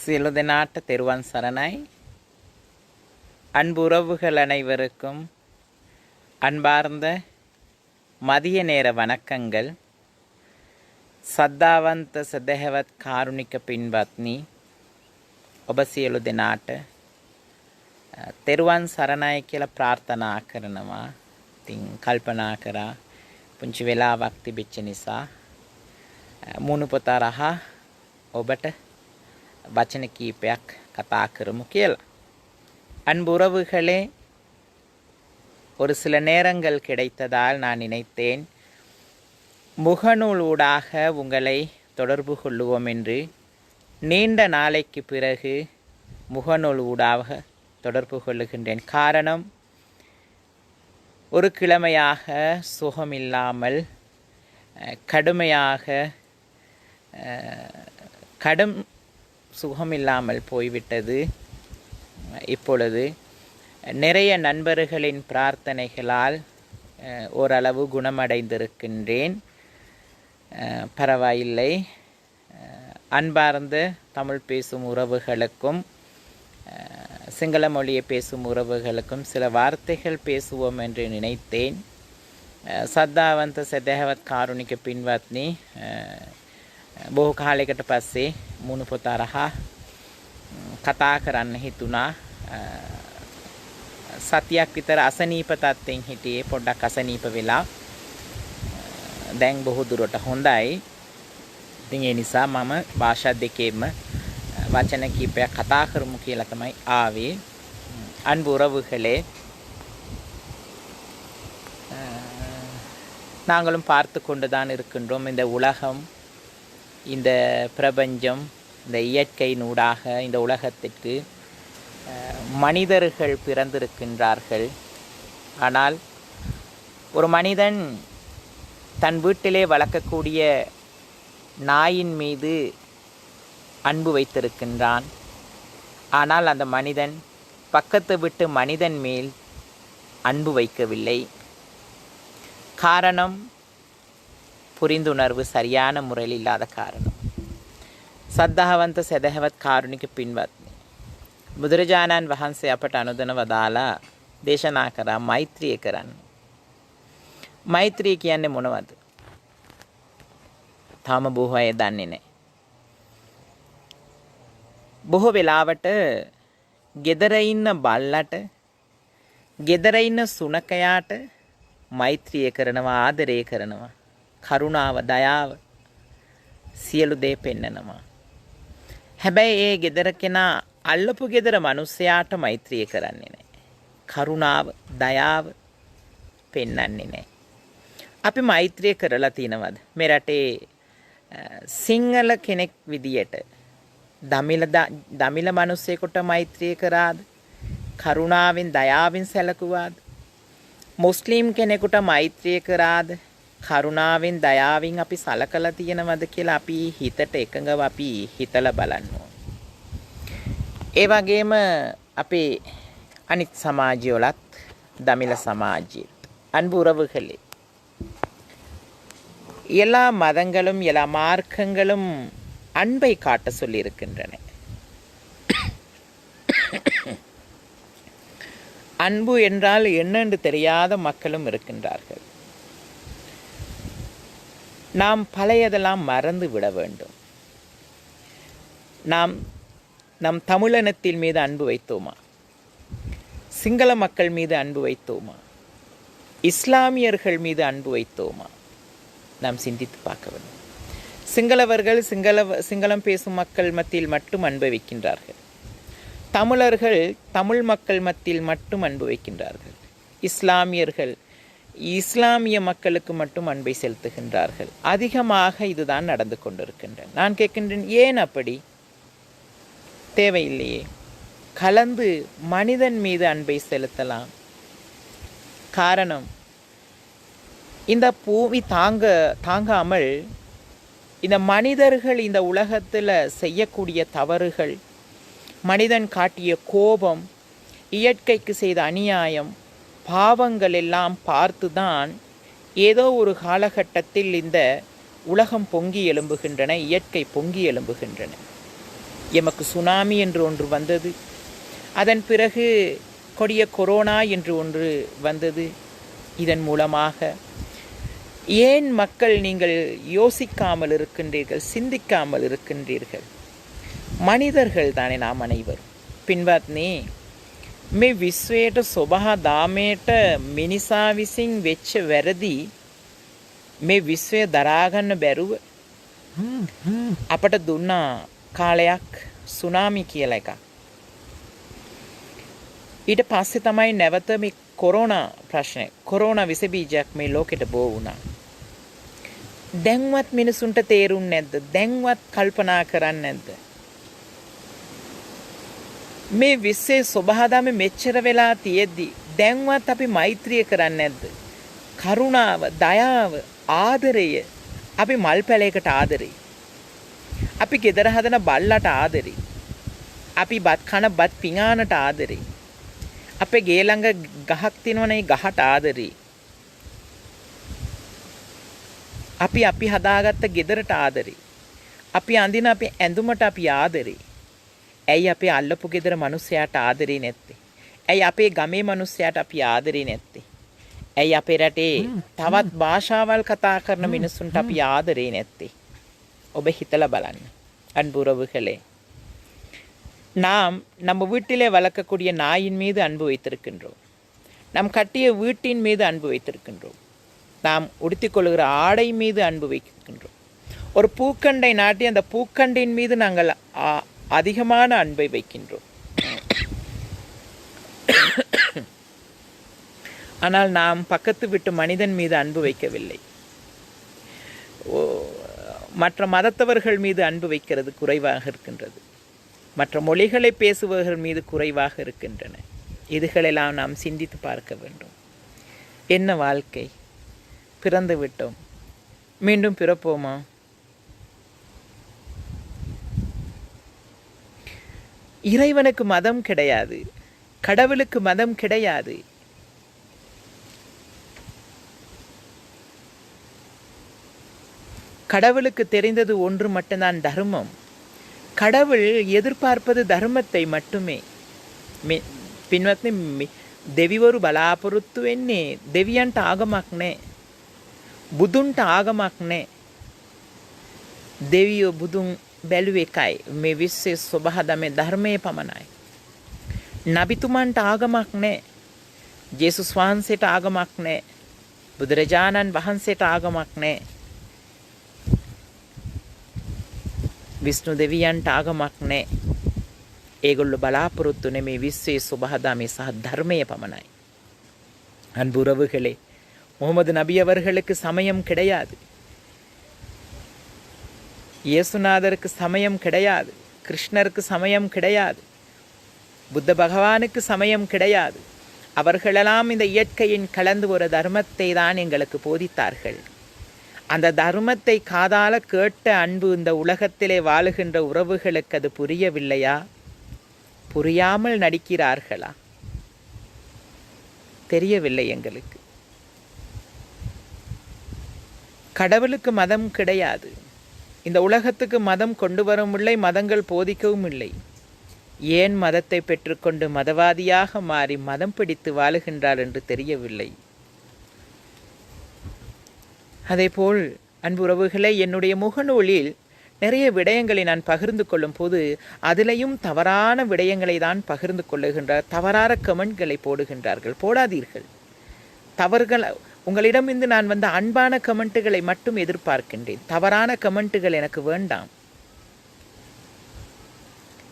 සියලු දෙනාට තෙරුවන් සරණයි. அன்பு உறவுகள் அனைவருக்கும் அன்பார்ந்த மதிய நேர வணக்கங்கள். සද්ධාවන්ත සදහැවත් කාරුණික පින්වත්නි, ඔබ සියලු දෙනාට තෙරුවන් සරණයි කියලා ප්‍රාර්ථනා කරනවා. ඉතින් කල්පනා කරා පුංචි වෙලාවක් තිබෙච්ච නිසා මුණු පොත රහා ඔබට வச்சன கீப்பයක් கதா කරමු කියලා. அன்பு உறவுகளே, ஒரு சில நேரங்கள் கிடைத்ததால் நான் நினைத்தேன் முகநூல் ஊடாக உங்களை தொடர்பு கொள்ளுவோம் என்று. நீண்ட நாளைக்கு பிறகு முகநூல் ஊடாக தொடர்பு கொள்ளுகின்றேன். காரணம், ஒரு கிழமையாக சுகமில்லாமல் கடும் சுகமில்லாமல் போய்விட்டது. இப்பொழுது நிறைய நண்பர்களின் பிரார்த்தனைகளால் ஓரளவு குணமடைந்திருக்கின்றேன். பரவாயில்லை. அன்பார்ந்த தமிழ் பேசும் உறவுகளுக்கும் சிங்கள மொழியை பேசும் உறவுகளுக்கும் சில வார்த்தைகள் பேசுவோம் என்று நினைத்தேன். සද්ධාවන්ත සදහැවත් කාරුණික පින්වත්නි, බොහෝ කාලයකට පස්සේ මුණු පොත අරහා කතා කරන්න හිතුණා. සතියක් විතර අසනීප තත්ත්වෙන් හිටියේ. පොඩ්ඩක් අසනීප වෙලා දැන් බොහෝ දුරට හොඳයි. ඉතින් ඒ නිසා මම භාෂා දෙකේම වචන කීපයක් කතා කරමු කියලා තමයි ආවේ. அன்பு உறவுகளே, நாங்களும் பார்த்து கொண்டுதான் இருக்கின்றோம். இந்த உலகம், இந்த பிரபஞ்சம், இந்த இயற்கையினூடாக இந்த உலகத்திற்கு மனிதர்கள் பிறந்திருக்கின்றார்கள். ஆனால் ஒரு மனிதன் தன் வீட்டிலே வளர்க்கக்கூடிய நாயின் மீது அன்பு வைத்திருக்கின்றான். ஆனால் அந்த மனிதன் பக்கத்து வீட்டு மனிதன் மேல் அன்பு வைக்கவில்லை. காரணம், புரிந்துணர்வு சரியான முறையில் இல்லாத காரணம். සද්ධාවන්ත සදහැවත් කාරුණික පින්වත්නි, බුදුරජාණන් වහන්සේ අපට අනුදැන වදාලා දේශනා කරා මෛත්‍රිය කරන්න. මෛත්‍රිය කියන්නේ මොනවද? තාම බොහෝ අය දන්නේ නැහැ. බොහෝ වෙලාවට ගෙදර ඉන්න බල්ලට, ගෙදර ඉන්න සුනකයාට මෛත්‍රිය කරනවා, ආදරය කරනවා, කරුණාව, දයාව සියලු දේ පෙන්නනවා. හැබැයි ඒ ගෙදර කෙනා අල්ලපු ගෙදර මිනිස්සයාට මෛත්‍රිය කරන්නේ නැහැ. කරුණාව, දයාව පෙන්වන්නේ නැහැ. අපි මෛත්‍රිය කරලා තිනවද? මේ රටේ සිංහල කෙනෙක් විදියට දමිළ මිනිස්සෙකුට මෛත්‍රිය කරාද? කරුණාවෙන්, දයාවෙන් සැලකුවාද? මුස්ලිම් කෙනෙකුට මෛත්‍රිය කරාද? කරුණාවෙන්, දයාවෙන් අපි සලකලා තියෙනවද කියලා අපි හිතට එකඟව අපි හිතලා බලන්න ඕන. ඒ වගේම අපේ අනිත් සමාජවලත්, දමිළ சமாஜில் அன்பு உறவுகளே, எல்லா மதங்களும் எல்லா மார்க்கங்களும் அன்பை காட்ட சொல்லி இருக்கின்றன. அன்பு என்றால் என்னென்று தெரியாத மக்களும் இருக்கின்றார்கள். நாம் பழையதெல்லாம் மறந்து விட வேண்டும். நாம் நம் தமிழினத்தின் மீது அன்பு வைத்தோமா? சிங்கள மக்கள் மீது அன்பு வைத்தோமா? இஸ்லாமியர்கள் மீது அன்பு வைத்தோமா? நாம் சிந்தித்து பார்க்க வேண்டும். சிங்களவர்கள் சிங்களம் பேசும் மக்கள் மத்தியில் மட்டும் அன்பு வைக்கின்றார்கள். தமிழர்கள் தமிழ் மக்கள் மத்தியில் மட்டும் அன்பு வைக்கின்றார்கள். இஸ்லாமியர்கள் இஸ்லாமிய மக்களுக்கு மட்டும் அன்பை செலுத்துகின்றார்கள். அதிகமாக இதுதான் நடந்து கொண்டிருக்கின்றன. நான் கேட்கின்றேன், ஏன் அப்படி? தேவையில்லையே. கலந்து மனிதன் மீது அன்பை செலுத்தலாம். காரணம், இந்த பூமி தாங்காமல் இந்த மனிதர்கள் இந்த உலகத்தில் செய்யக்கூடிய தவறுகள், மனிதன் காட்டிய கோபம், இயற்கைக்கு செய்த அநியாயம், பாவங்கள் எல்லாம் பார்த்துதான் ஏதோ ஒரு காலகட்டத்தில் இந்த உலகம் பொங்கி எழும்புகின்றன, இயற்கை பொங்கி எழும்புகின்றன. எமக்கு சுனாமி என்று ஒன்று வந்தது. அதன் பிறகு கொடிய கொரோனா என்று ஒன்று வந்தது. இதன் மூலமாக ஏன் மக்கள் நீங்கள் யோசிக்காமல் இருக்கின்றீர்கள், சிந்திக்காமல் இருக்கின்றீர்கள்? மனிதர்கள் தானே நாம் அனைவரும். පින්වත්නි, මේ විශ්වයට සොබහා දාමයට මිනිසා විසින් වෙච්ච වැරදි මේ විශ්වය දරාගන්න බැරුව අපට දුන්නා කාලයක් සුනාමි කියලා එකක්. ඊට පස්සේ තමයි නැවත මේ කොරෝනා ප්‍රශ්නය, කොරෝනා විස බීජයක් මේ ලෝකෙට බෝ වුණා. දැන්වත් මිනිසුන්ට තේරුන්නේ නැද්ද? දැන්වත් කල්පනා කරන්නේ නැද්ද? මේ විශ්වයේ ස්වභාවය මෙච්චර වෙලා තියෙද්දි දැන්වත් අපි මෛත්‍රිය කරන්නේ නැද්ද? කරුණාව, දයාව, ආදරය. අපි මල් පැලයකට ආදරේ. අපි ගෙදර හදන බල්ලට ආදරේ. අපි බත් කන බත් පිඟානට ආදරේ. අපේ ගේ ළඟ ගහක් තියෙනවනේ, ඒ ගහට ආදරේ. අපි හදාගත්ත ගෙදරට ආදරේ. අපි අඳින අපේ ඇඳුමට අපි ආදරේ. ඇයි අපේ අල්ලපු ගෙදර මිනිස්සයාට ආදරේ නැත්තේ? ඇයි අපේ ගමේ මිනිස්සයාට අපි ආදරේ නැත්තේ? ඇයි අපේ රටේ තවත් භාෂාවල් කතා කරන මිනිස්සුන්ට අපි ආදරේ නැත්තේ? ඔබ හිතලා බලන්න. அன்புறவுகளே, நாம் நம்ம வீட்டிலே வளர்க்கக்கூடிய நாயின் மீது அன்பு வைத்திருக்கின்றோம். நாம் கட்டிய வீட்டின் மீது அன்பு வைத்திருக்கின்றோம். நாம் உடுத்திக்கொள்கிற ஆடை மீது அன்பு வைக்கின்றோம். ஒரு பூக்கண்டை நாட்டி அந்த பூக்கண்டின் மீது நாங்கள் அதிகமான அன்பை வைக்கின்றோம். ஆனால் நாம் பக்கத்து வீட்டு மனிதன் மீது அன்பு வைக்கவில்லை. மற்ற மதத்தவர்கள் மீது அன்பு வைக்கிறது குறைவாக இருக்கின்றது. மற்ற மொழிகளை பேசுபவர்கள் மீது குறைவாக இருக்கின்றன. இதுகளெல்லாம் நாம் சிந்தித்து பார்க்க வேண்டும். என்ன வாழ்க்கை? பிறந்து விட்டோம், மீண்டும் பிறப்போமா? இறைவனுக்கு மதம் கிடையாது, கடவுளுக்கு மதம் கிடையாது. கடவுளுக்கு தெரிந்தது ஒன்று மட்டும்தான், தர்மம். கடவுள் எதிர்பார்ப்பது தர்மத்தை மட்டுமே. පින්වත්නි, දෙවිවරු බලාපොරොත්තු වෙන්නේ දෙවියන්ට ආගමක් නැහැ, බුදුන්ට ආගමක් නැහැ. දෙවියෝ බුදුන් බැලුවේ එකයි, මේ විශ්වයේ ස්වභාවය ධර්මයේ පමණයි. නබිතුමන්ට ආගමක් නැහැ, ජේසුස් වහන්සේට ආගමක් නැහැ, බුදුරජාණන් වහන්සේට ආගමක් නැහැ, විෂ්ණු දෙවියන්ට ආගමක් නැහැ. ඒගොල්ලෝ බලාපොරොත්තු වෙන්නේ මේ විශ්වයේ ස්වභාවය සහ ධර්මයේ පමණයි. அன்புறவுகளே, முகமது நபி அவர்களுக்கு சமயம் கிடையாது, இயேசுநாதருக்கு சமயம் கிடையாது, கிருஷ்ணருக்கு சமயம் கிடையாது, புத்த பகவானுக்கு சமயம் கிடையாது. அவர்களெல்லாம் இந்த இயற்கையின் கலந்து ஒரு தர்மத்தை தான் எங்களுக்கு போதித்தார்கள். அந்த தர்மத்தை காதால கேட்ட அன்பு இந்த உலகத்திலே வாழுகின்ற உறவுகளுக்கு அது புரியவில்லையா? புரியாமல் நடிக்கிறார்களா? தெரியவில்லை எங்களுக்கு. கடவுளுக்கு மதம் கிடையாது. இந்த உலகத்துக்கு மதம் கொண்டு வரவும் இல்லை, மதங்கள் போதிக்கவும் இல்லை. ஏன் மதத்தை பெற்றுக்கொண்டு மதவாதியாக மாறி மதம் பிடித்து வாழுகின்றார் என்று தெரியவில்லை. அதேபோல் அன்பு உறவுகளை, என்னுடைய முகநூலில் நிறைய விடயங்களை நான் பகிர்ந்து கொள்ளும் போது அதிலையும் தவறான விடயங்களை தான் பகிர்ந்து கொள்ளுகின்றார். தவறான கமெண்ட்களை போடுகின்றார்கள். போடாதீர்கள். தவறுகள் உங்களிடமிருந்து நான் வந்த அன்பான கமெண்ட்டுகளை மட்டும் எதிர்பார்க்கின்றேன். தவறான கமெண்ட்டுகள் எனக்கு வேண்டாம்.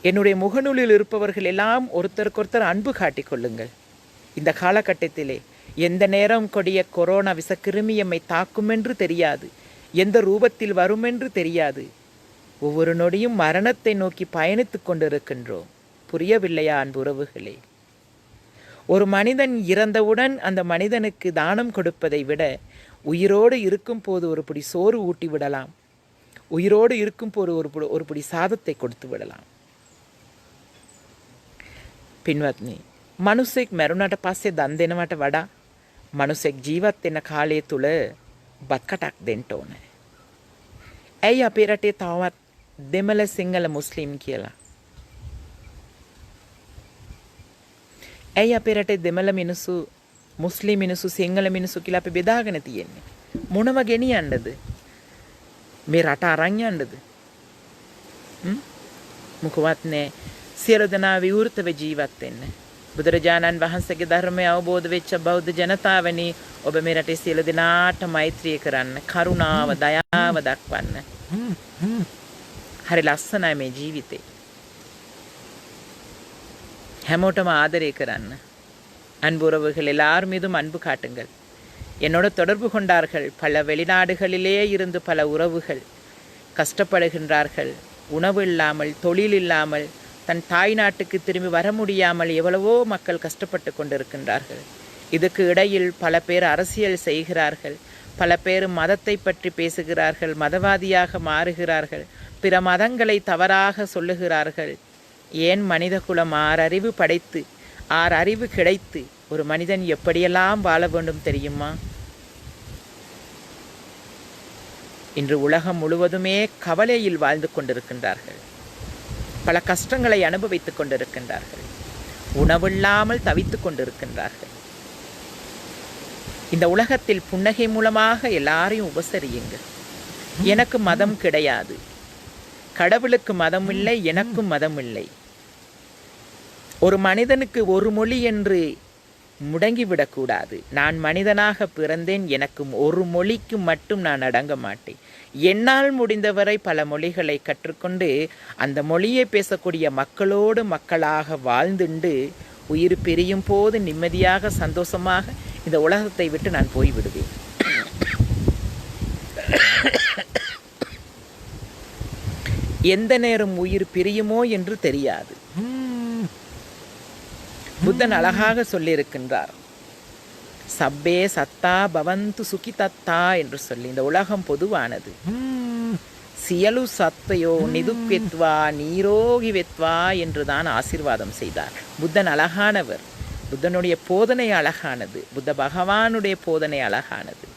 என்னுடைய முகநூலில் இருப்பவர்கள் எல்லாம் ஒருத்தருக்கொருத்தர் அன்பு காட்டிக் கொள்ளுங்கள். இந்த காலகட்டத்திலே எந்த நேரம் கொடிய கொரோனா விசக்கிருமி எம்மை தாக்கும் என்று தெரியாது, எந்த ரூபத்தில் வரும் என்று தெரியாது. ஒவ்வொரு நொடியும் மரணத்தை நோக்கி பயணித்து கொண்டிருக்கின்றோம். புரியவில்லையா அன்பு உறவுகளே? ஒரு மனிதன் இறந்தவுடன் அந்த மனிதனுக்கு தானம் கொடுப்பதை விட உயிரோடு இருக்கும் போது ஒரு பிடி சோறு ஊட்டி விடலாம், உயிரோடு இருக்கும் போது ஒரு பிடி சாதத்தை கொடுத்து விடலாம். පින්වත්නි, මනුස්සෙක් මැරුණට පස්සේ දන් දෙනවට වඩා මනුස්සෙක් ජීවත් වෙන කාලය තුල බත් කටක් දෙන්න ඕනේ. ඇයි අපේ රටේ තවවත් දෙමළ සිංහල මුස්ලිම් කියලා ඇයි අපේ රටේ දෙමළ මිනිස්සු මුස්ලිම් මිනිස්සු සිංහල මිනිස්සු කියලා අපි බෙදාගෙන තියෙන්නේ? මොනව ගෙනියන්නද? මේ රට අරන් යන්නද? මොකවත් නෑ. සියලු දෙනා විවෘතව ජීවත් වෙන්න. බුදුරජාණන් වහන්සේගේ ධර්මය අවබෝධ වෙච්ච බෞද්ධ ජනතාවනි, ඔබ මේ රටේ සියලු දෙනාට මෛත්‍රිය කරන්න, කරුණාව, දයාව දක්වන්න. හරි ලස්සනයි මේ ජීවිතේ. හැමෝටම ආදරය කරන්න. அன்பு உறவுகள் எல்லார் மீதும் அன்பு காட்டுங்கள். என்னோட தொடர்பு கொண்டார்கள். பல வெளிநாடுகளிலே இருந்து பல உறவுகள் கஷ்டப்படுகின்றார்கள். உணவு இல்லாமல், தொழில் இல்லாமல், தன் தாய் நாட்டுக்கு திரும்பி வர முடியாமல் எவ்வளவோ மக்கள் கஷ்டப்பட்டு கொண்டிருக்கின்றார்கள். இதுக்கு இடையில் பல பேர் அரசியல் செய்கிறார்கள். பல பேர் மதத்தை பற்றி பேசுகிறார்கள், மதவாதியாக மாறுகிறார்கள், பிற மதங்களை தவறாக சொல்லுகிறார்கள். ஏன் மனித குலம் ஆறறிவு படைத்து, அறிவு கிடைத்து ஒரு மனிதன் எப்படியெல்லாம் வாழ வேண்டும் தெரியுமா? இன்று உலகம் முழுவதுமே கவலையில் வாழ்ந்து கொண்டிருக்கின்றார்கள். பல கஷ்டங்களை அனுபவித்துக் கொண்டிருக்கின்றார்கள். உணவில்லாமல் தவித்துக் கொண்டிருக்கின்றார்கள். இந்த உலகத்தில் புன்னகை மூலமாக எல்லாரையும் உபசரியுங்கள். எனக்கு மதம் கிடையாது, கடவுளுக்கு மதம் இல்லை, எனக்கும் மதம் இல்லை. ஒரு மனிதனுக்கு ஒரு மொழி என்று முடங்கிவிடக்கூடாது. நான் மனிதனாக பிறந்தேன், எனக்கும் ஒரு மொழிக்கு மட்டும் நான் அடங்க மாட்டேன். என்னால் முடிந்தவரை பல மொழிகளை கற்றுக்கொண்டு அந்த மொழியை பேசக்கூடிய மக்களோடு மக்களாக வாழ்ந்துண்டு உயிர் பிரியும் போது நிம்மதியாக சந்தோஷமாக இந்த உலகத்தை விட்டு நான் போய்விடுவேன். எந்த நேரம் உயிர் பிரியுமோ என்று தெரியாது. புத்தன் அழகாக சொல்லியிருக்கின்றார், சப்பே சத்தா பவந்து சுகிதத்தா என்று சொல்லி. இந்த உலகம் பொதுவானது. சியலு சத்தையோ நிதுப்பெத்வா நீரோகி வெத்வா என்றுதான் ஆசீர்வாதம் செய்தார். புத்தன் அழகானவர். புத்தனுடைய போதனை அழகானது. புத்த பகவானுடைய போதனை அழகானது.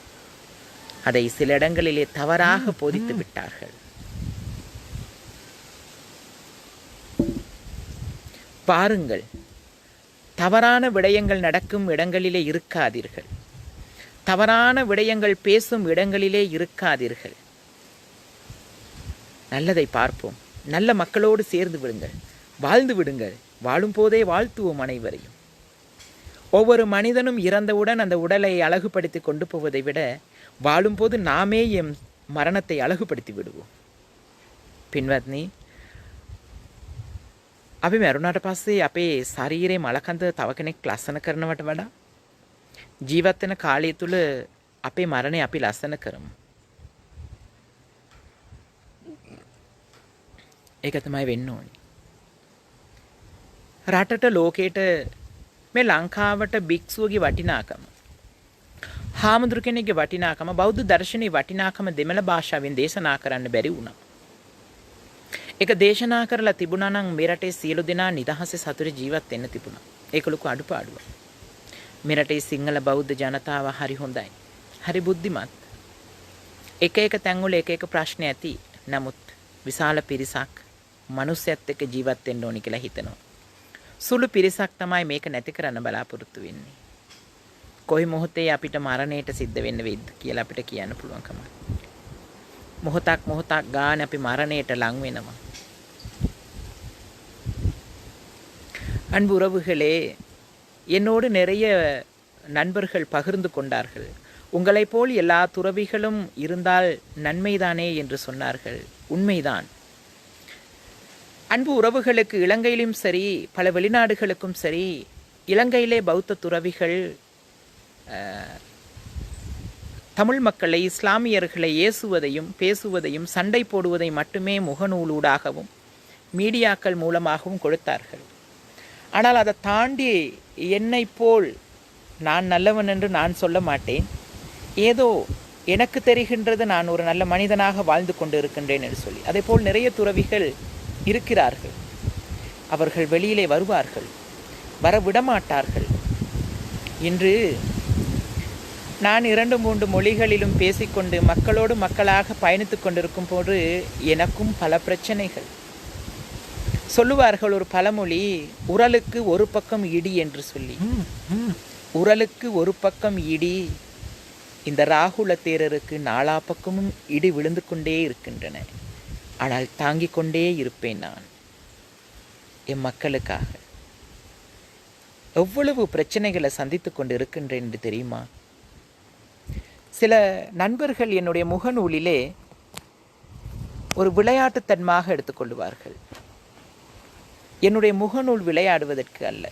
அதை சில இடங்களிலே தவறாக போதித்து விட்டார்கள். பாருங்கள், தவறான விடயங்கள் நடக்கும் இடங்களிலே இருக்காதீர்கள். தவறான விடயங்கள் பேசும் இடங்களிலே இருக்காதீர்கள். நல்லதை பார்ப்போம். நல்ல மக்களோடு சேர்ந்து விடுங்கள், வாழ்ந்து விடுங்கள். வாழும் போதே வாழ்த்துவோம் அனைவரையும். ஒவ்வொரு மனிதனும் இறந்தவுடன் அந்த உடலை அழகுபடுத்தி கொண்டு போவதை விட வாழும்போது நாமே எம் மரணத்தை அழகுபடுத்தி விடுவோம். පින්වත්නි, අපි මැරුණාට පස්සේ අපේ ශරීරයේ මලකඳ තව කෙනෙක් ලස්සන කරනවට වඩා ජීවත් වෙන කාලය තුල අපේ මරණය අපි ලස්සන කරමු. ඒක තමයි වෙන්න ඕනේ. රටට, ලෝකයට, මේ ලංකාවට භික්ෂුවගේ වටිනාකම, හාමුදුරු කෙනෙක්ගේ වටිනාකම, බෞද්ධ දර්ශනයේ වටිනාකම දෙමළ භාෂාවෙන් දේශනා කරන්න බැරි වුණා. ඒක දේශනා කරලා තිබුණා නම් මේ රටේ සියලු දෙනා නිදහසේ සතුටේ ජීවත් වෙන්න තිබුණා. ඒක ලොකු අඩුපාඩුවක්. මේ රටේ සිංහල බෞද්ධ ජනතාව හරි හොඳයි. හරි බුද්ධිමත්. එක එක තැන්වල එක එක ප්‍රශ්න ඇති. නමුත් විශාල පිරිසක් මනුස්සයත් එක්ක ජීවත් වෙන්න ඕනි කියලා හිතනවා. සුළු පිරිසක් තමයි මේක නැති කරන්න බලාපොරොත්තු වෙන්නේ. කොයි මොහොතේ අපිට මරණයට සිද්ධ වෙන්න වෙයිද කියලා අපිට කියන්න පුළුවන් කමක්. මොහොතක් ගානේ අපි මරණයට ලං වෙනවා. அன்பு உறவுகளே, என்னோடு நிறைய நண்பர்கள் பகிர்ந்து கொண்டார்கள். உங்களைப் போல் எல்லா துறவிகளும் இருந்தால் நன்மைதானே என்று சொன்னார்கள். உண்மைதான். அன்பு உறவுகளுக்கு இலங்கையிலும் சரி, பல வெளிநாடுகளுக்கும் சரி, இலங்கையிலே பௌத்த துறவிகள் தமிழ் மக்களை, இஸ்லாமியர்களை ஏசுவதையும் பேசுவதையும் சண்டை போடுவதை மட்டுமே முகநூலூடாகவும் மீடியாக்கள் மூலமாகவும் கொடுத்தார்கள். ஆனால் அதை தாண்டி என்னை போல் நான் நல்லவன் என்று நான் சொல்ல மாட்டேன். ஏதோ எனக்கு தெரிகின்றது, நான் ஒரு நல்ல மனிதனாக வாழ்ந்து கொண்டு இருக்கின்றேன் என்று சொல்லி. அதே போல் நிறைய துறவிகள் இருக்கிறார்கள். அவர்கள் வெளியிலே வருவார்கள், வர விடமாட்டார்கள். இன்று நான் 2-3 மொழிகளிலும் பேசிக்கொண்டு மக்களோடு மக்களாக பயணித்து கொண்டிருக்கும் போது எனக்கும் பல பிரச்சனைகள். சொல்லுவார்கள் ஒரு பழமொழி, உரலுக்கு ஒரு பக்கம் இடி என்று சொல்லி. உரலுக்கு ஒரு பக்கம் இடி, இந்த ராகுல தேரருக்கு நாலா பக்கமும் இடி விழுந்து கொண்டே இருக்கின்றன. ஆனால் தாங்கிக் கொண்டே இருப்பேன் நான் என் மக்களுக்காக. எவ்வளவு பிரச்சனைகளை சந்தித்து கொண்டு இருக்கின்றேன் என்று தெரியுமா? சில நண்பர்கள் என்னுடைய முகநூலிலே ஒரு விளையாட்டுத்தன்மாக எடுத்துக்கொள்வார்கள். என்னுடைய முகநூல் விளையாடுவதற்கு அல்ல,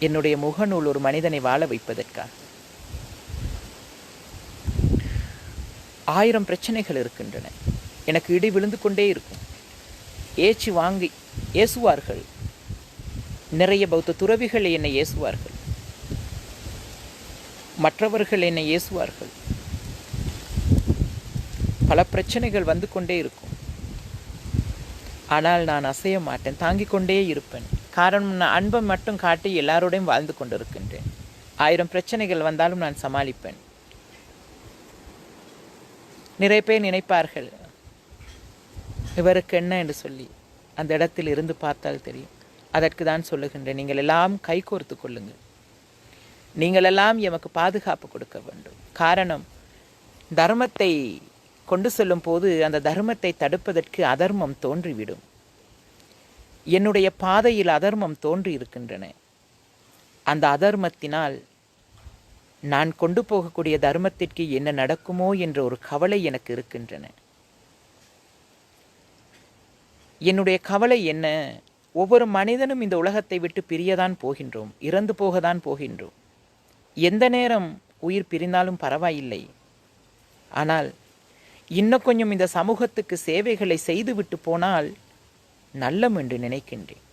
என்னுடைய முகநூல் ஒரு மனிதனை வாழ வைப்பதற்காக. 1000 பிரச்சனைகள் இருக்கின்றன, எனக்கு இடி விழுந்து கொண்டே இருக்கும். ஏச்சு வாங்கி ஏசுவார்கள். நிறைய பௌத்த துறவிகள் என்னை ஏசுவார்கள், மற்றவர்கள் என்னை ஏசுவார்கள். பல பிரச்சனைகள் வந்து கொண்டே இருக்கும். ஆனால் நான் அசைய மாட்டேன், தாங்கிக் கொண்டே இருப்பேன். காரணம், நான் அன்பை மட்டும் காட்டி எல்லாரோடையும் வாழ்ந்து கொண்டிருக்கின்றேன். 1000 பிரச்சனைகள் வந்தாலும் நான் சமாளிப்பேன். நிறைய பேர் நினைப்பார்கள் இவருக்கு என்ன என்று சொல்லி. அந்த இடத்தில் இருந்து பார்த்தால் தெரியும். அதற்கு தான் சொல்லுகின்றேன், நீங்கள் எல்லாம் கைகோர்த்து கொள்ளுங்கள். நீங்கள் எல்லாம் எமக்கு பாதுகாப்பு கொடுக்க வேண்டும். காரணம், தர்மத்தை கொண்டு செல்லும் போது அந்த தர்மத்தை தடுப்பதற்கு அதர்மம் தோன்றிவிடும். என்னுடைய பாதையில் அதர்மம் தோன்றி இருக்கின்றன. அந்த அதர்மத்தினால் நான் கொண்டு போகக்கூடிய தர்மத்திற்கு என்ன நடக்குமோ என்ற ஒரு கவலை எனக்கு இருக்கின்றன. என்னுடைய கவலை என்ன? ஒவ்வொரு மனிதனும் இந்த உலகத்தை விட்டு பிரியதான் போகின்றோம், இறந்து போகத்தான் போகின்றோம். எந்த நேரம் உயிர் பிரிந்தாலும் பரவாயில்லை. ஆனால் இன்னும் கொஞ்சம் இந்த சமூகத்துக்கு சேவைகளை செய்துவிட்டு போனால் நல்லம் என்று நினைக்கின்றேன்.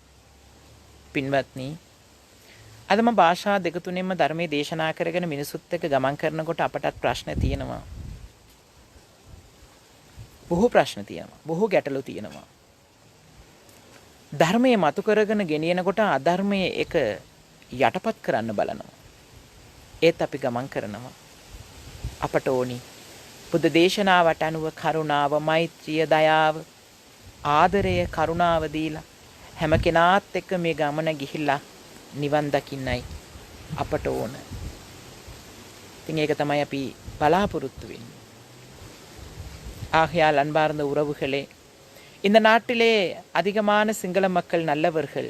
පින්වත්නි, අදම භාෂා දෙක තුනෙන්ම ධර්මයේ දේශනා කරගෙන මිනිසුත් එක්ක ගමන් කරනකොට අපටත් ප්‍රශ්න තියෙනවා. බොහෝ ප්‍රශ්න තියෙනවා, බොහෝ ගැටලු තියෙනවා. ධර්මයේ මතු කරගෙන ගෙනියනකොට අධර්මයේ එක යටපත් කරන්න බලනවා. ඒත් අපි ගමන් කරනවා. අපට ඕනි බුද්ධ දේශනාවට අනුව කරුණාව, මෛත්‍රිය, දයාව, ආදරය, කරුණාව දීලා හැම කෙනාත් එක්ක මේ ගමන ගිහිල්ලා නිවන් දකින්නයි අපට ඕන. ඉතින් ඒක තමයි අපි බලාපොරොත්තු වෙන්නේ. ஆகையால் அன்பார்ந்த உறவுகளே, இந்த நாட்டிலே அதிகமான சிங்கள மக்கள் நல்லவர்கள்,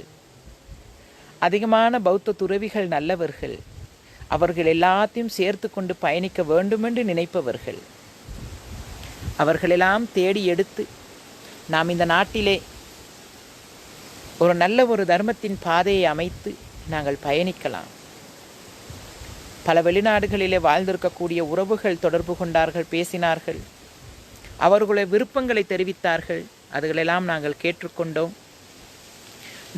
அதிகமான பௌத்த துறவிகள் நல்லவர்கள். அவர்கள் எல்லாத்தையும் சேர்த்து கொண்டு பயணிக்க வேண்டுமென்று நினைப்பவர்கள். அவர்களெல்லாம் தேடி எடுத்து நாம் இந்த நாட்டிலே ஒரு நல்ல ஒரு தர்மத்தின் பாதையை அமைத்து நாங்கள் பயணிக்கலாம். பல வெளிநாடுகளிலே வாழ்ந்திருக்கக்கூடிய உறவுகள் தொடர்பு கொண்டார்கள், பேசினார்கள், அவர்களுடைய விருப்பங்களை தெரிவித்தார்கள். அதுகளெல்லாம் நாங்கள் கேட்டுக்கொண்டோம்.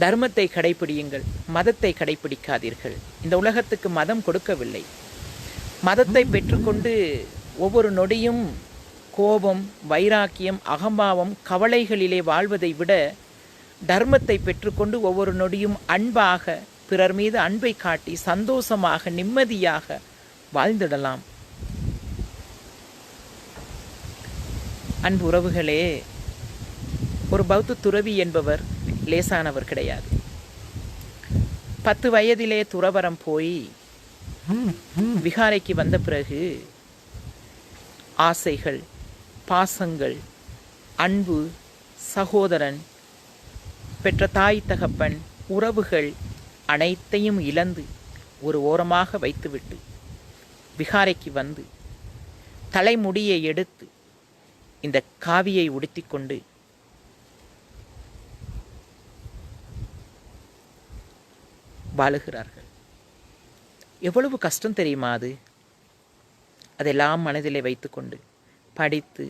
தர்மத்தை கடைப்பிடியுங்கள், மதத்தை கடைப்பிடிக்காதீர்கள். இந்த உலகத்துக்கு மதம் கொடுக்கவில்லை. மதத்தை பெற்றுக்கொண்டு ஒவ்வொரு நொடியும் கோபம், வைராக்கியம், அகம்பாவம், கவலைகளிலே வாழ்வதை விட தர்மத்தை பெற்றுக்கொண்டு ஒவ்வொரு நொடியும் அன்பாக, பிறர் மீது அன்பை காட்டி சந்தோஷமாக, நிம்மதியாக வாழ்ந்திடலாம். அன்பு உறவுகளே, ஒரு பௌத்த துறவி என்பவர் லேசானவர் கிடையாது. 10 வயதிலே துறவரம் போய் விகாரைக்கு வந்த பிறகு ஆசைகள், பாசங்கள், அன்பு, சகோதரன், பெற்ற தாய் தகப்பன், உறவுகள் அனைத்தையும் இழந்து ஒரு ஓரமாக வைத்துவிட்டு விகாரைக்கு வந்து தலைமுடியை எடுத்து இந்த காவியை உடுத்திக்கொண்டு வாழுகிறார்கள். எவ்வளவு கஷ்டம் தெரியுமா அது? அதெல்லாம் மனதிலே வைத்துக்கொண்டு படித்து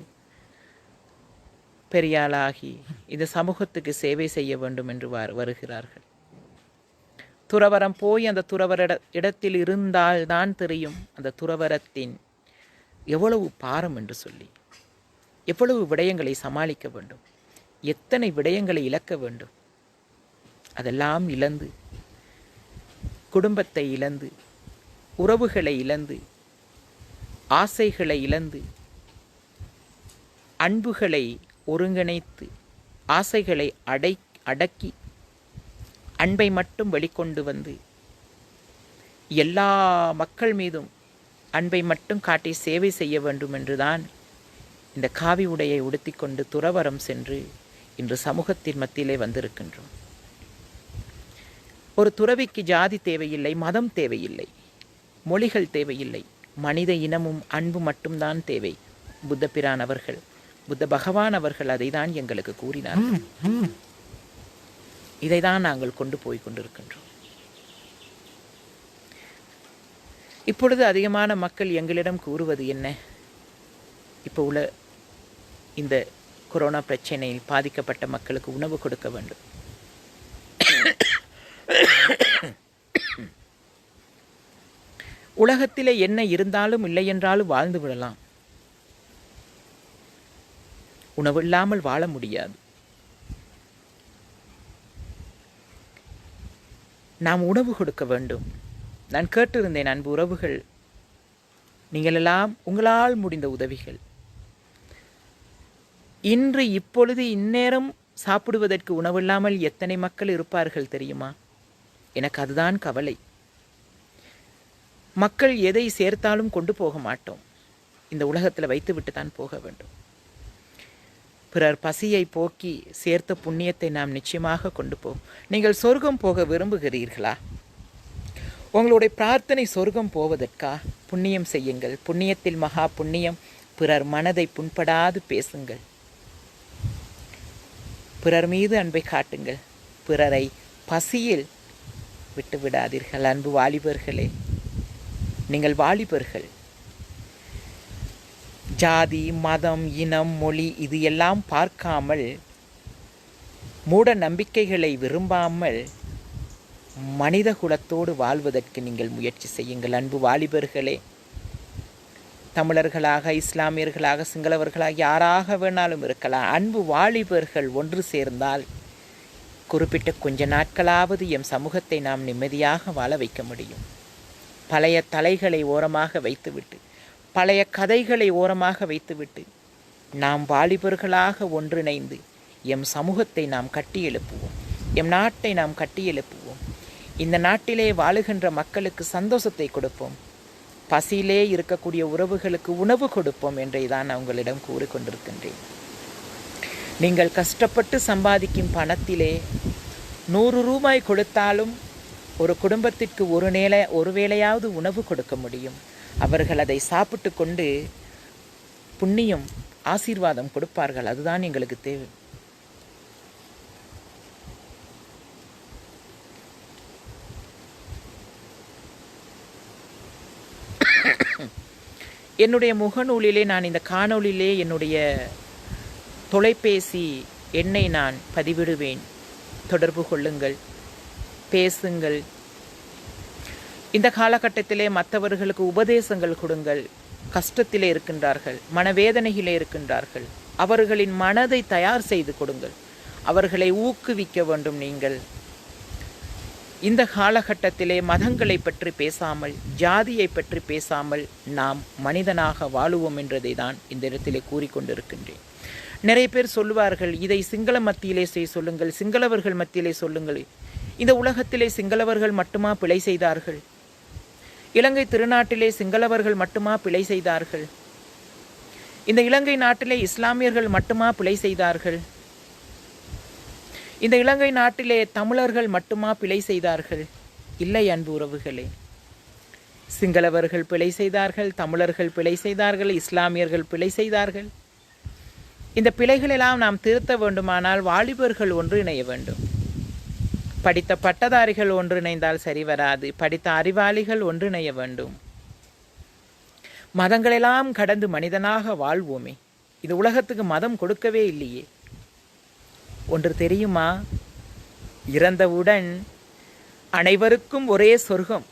பெரியாளாகி இந்த சமூகத்துக்கு சேவை செய்ய வேண்டும் என்று வருகிறார்கள். துறவரம் போய் அந்த துறவர இடத்தில் இருந்தால்தான் தெரியும் அந்த துறவரத்தின் எவ்வளவு பாரம் என்று சொல்லி. எவ்வளவு விடயங்களை சமாளிக்க வேண்டும், எத்தனை விடயங்களை இழக்க வேண்டும். அதெல்லாம் இழந்து, குடும்பத்தை இழந்து, உறவுகளை இழந்து, ஆசைகளை இழந்து, அன்புகளை ஒருங்கிணைத்து, ஆசைகளை அடக்கி அன்பை மட்டும் வெளிக்கொண்டு வந்து எல்லா மக்கள் மீதும் அன்பை மட்டும் காட்டி சேவை செய்ய வேண்டும் என்றுதான் இந்த காவி உடையை உடுத்திக்கொண்டு துறவரம் சென்று இன்று சமூகத்தின் மத்தியிலே வந்திருக்கின்றோம். ஒரு துறவிக்கு ஜாதி தேவையில்லை, மதம் தேவையில்லை, மொழிகள் தேவையில்லை, மனித இனமும் அன்பு மட்டும்தான் தேவை. புத்த பிரான் அவர்கள், புத்த பகவான் அவர்கள் அதை தான் எங்களுக்கு கூறினார்கள். இதை தான் நாங்கள் கொண்டு போய் கொண்டிருக்கின்றோம். இப்பொழுது அதிகமான மக்கள் எங்களிடம் கூறுவது என்ன? இப்போ உள்ள இந்த கொரோனா பிரச்சனையில் பாதிக்கப்பட்ட மக்களுக்கு உணவு கொடுக்க வேண்டும். உலகத்திலே என்ன இருந்தாலும் இல்லை என்றாலும் வாழ்ந்து விடலாம், உணவு இல்லாமல் வாழ முடியாது. நாம் உணவு கொடுக்க வேண்டும். நான் கேட்டிருந்தேன், அன்பு உறவுகள், நீங்களெல்லாம் உங்களால் முடிந்த உதவிகள். இன்று இப்பொழுது இந்நேரம் சாப்பிடுவதற்கு உணவில்லாமல் எத்தனை மக்கள் இருப்பார்கள் தெரியுமா? எனக்கு அதுதான் கவலை. மக்கள் எதை சேர்த்தாலும் கொண்டு போக மாட்டோம், இந்த உலகத்தில் வைத்துவிட்டு தான் போக வேண்டும். பிறர் பசியை போக்கி சேர்த்த புண்ணியத்தை நாம் நிச்சயமாக கொண்டு போவோம். நீங்கள் சொர்க்கம் போக விரும்புகிறீர்களா? உங்களுடைய பிரார்த்தனை சொர்க்கம் போவதற்கா? புண்ணியம் செய்யுங்கள். புண்ணியத்தில் மகா புண்ணியம். பிறர் மனதை புண்படாது பேசுங்கள். பிறர் மீது அன்பை காட்டுங்கள். பிறரை பசியில் விட்டு விடாதீர்கள். அன்பு வாலிபர்களே, நீங்கள் வாலிபர்கள். ஜாதி, மதம், இனம், மொழி இது எல்லாம் பார்க்காமல், மூட நம்பிக்கைகளை விரும்பாமல் மனித குலத்தோடு வாழ்வதற்கு நீங்கள் முயற்சி செய்யுங்கள். அன்பு வாலிபர்களே, தமிழர்களாக, இஸ்லாமியர்களாக, சிங்களவர்களாக, யாராக வேணாலும் இருக்கலாம். அன்பு வாலிபர்கள் ஒன்று சேர்ந்தால் குறிப்பிட்ட கொஞ்ச நாட்களாவது எம் சமூகத்தை நாம் நிம்மதியாக வாழ வைக்க முடியும். பழைய தலைகளை ஓரமாக வைத்துவிட்டு, பழைய கதைகளை ஓரமாக வைத்துவிட்டு, நாம் வாலிபர்களாக ஒன்றிணைந்து எம் சமூகத்தை நாம் கட்டி எழுப்புவோம். எம் நாட்டை நாம் கட்டி எழுப்புவோம். இந்த நாட்டிலே வாழுகின்ற மக்களுக்கு சந்தோஷத்தை கொடுப்போம். பசியிலே இருக்கக்கூடிய உறவுகளுக்கு உணவு கொடுப்போம் என்றே தான் நான் உங்களிடம் கூறிக்கொண்டிருக்கின்றேன். நீங்கள் கஷ்டப்பட்டு சம்பாதிக்கும் பணத்திலே 100 ரூபாய் கொடுத்தாலும் ஒரு குடும்பத்திற்கு ஒரு வேளையாவது உணவு கொடுக்க முடியும். அவர்கள் அதை சாப்பிட்டு கொண்டு புண்ணியம், ஆசீர்வாதம் கொடுப்பார்கள். அதுதான் எங்களுக்கு தேவை. என்னுடைய முகநூலிலே நான் இந்த காணொளியிலே என்னுடைய தொலைபேசி எண்ணை நான் பதிவிடுவேன். தொடர்பு கொள்ளுங்கள், பேசுங்கள். இந்த காலகட்டத்திலே மற்றவர்களுக்கு உபதேசங்கள் கொடுங்கள். கஷ்டத்திலே இருக்கின்றார்கள், மனவேதனையிலே இருக்கின்றார்கள், அவர்களின் மனதை தயார் செய்து கொடுங்கள். அவர்களை ஊக்குவிக்க வேண்டும். நீங்கள் இந்த காலகட்டத்திலே மதங்களை பற்றி பேசாமல், ஜாதியை பற்றி பேசாமல் நாம் மனிதனாக வாழுவோம் என்றதை தான் இந்த இடத்திலே கூறிக்கொண்டிருக்கின்றேன். நிறைய பேர் சொல்லுவார்கள், இதை சிங்கள மத்தியிலே சொல்லுங்கள், சிங்களவர்கள் மத்தியிலே சொல்லுங்கள். இந்த உலகத்திலே சிங்களவர்கள் மட்டுமா பிழை செய்தார்கள்? இலங்கை திருநாட்டிலே சிங்களவர்கள் மட்டுமா பிழை செய்தார்கள்? இந்த இலங்கை நாட்டிலே இஸ்லாமியர்கள் மட்டுமா பிழை செய்தார்கள்? இந்த இலங்கை நாட்டிலே தமிழர்கள் மட்டுமா பிழை செய்தார்கள்? இல்லை அன்பு உறவுகளே, சிங்களவர்கள் பிழை செய்தார்கள், தமிழர்கள் பிழை செய்தார்கள், இஸ்லாமியர்கள் பிழை செய்தார்கள். இந்த பிழைகளெல்லாம் நாம் திருத்த வேண்டுமானால் வாலிபர்கள் ஒன்றிணைய வேண்டும். படித்த பட்டதாரிகள் ஒன்றிணைந்தால் சரி வராது. படித்த அறிவாளிகள் ஒன்றிணைய வேண்டும். மதங்களெல்லாம் கடந்து மனிதனாக வாழ்வோமே. இது உலகத்துக்கு மதம் கொடுக்கவே இல்லையே. ஒன்று தெரியுமா? இறந்தவுடன் அனைவருக்கும் ஒரே சொர்க்கம்.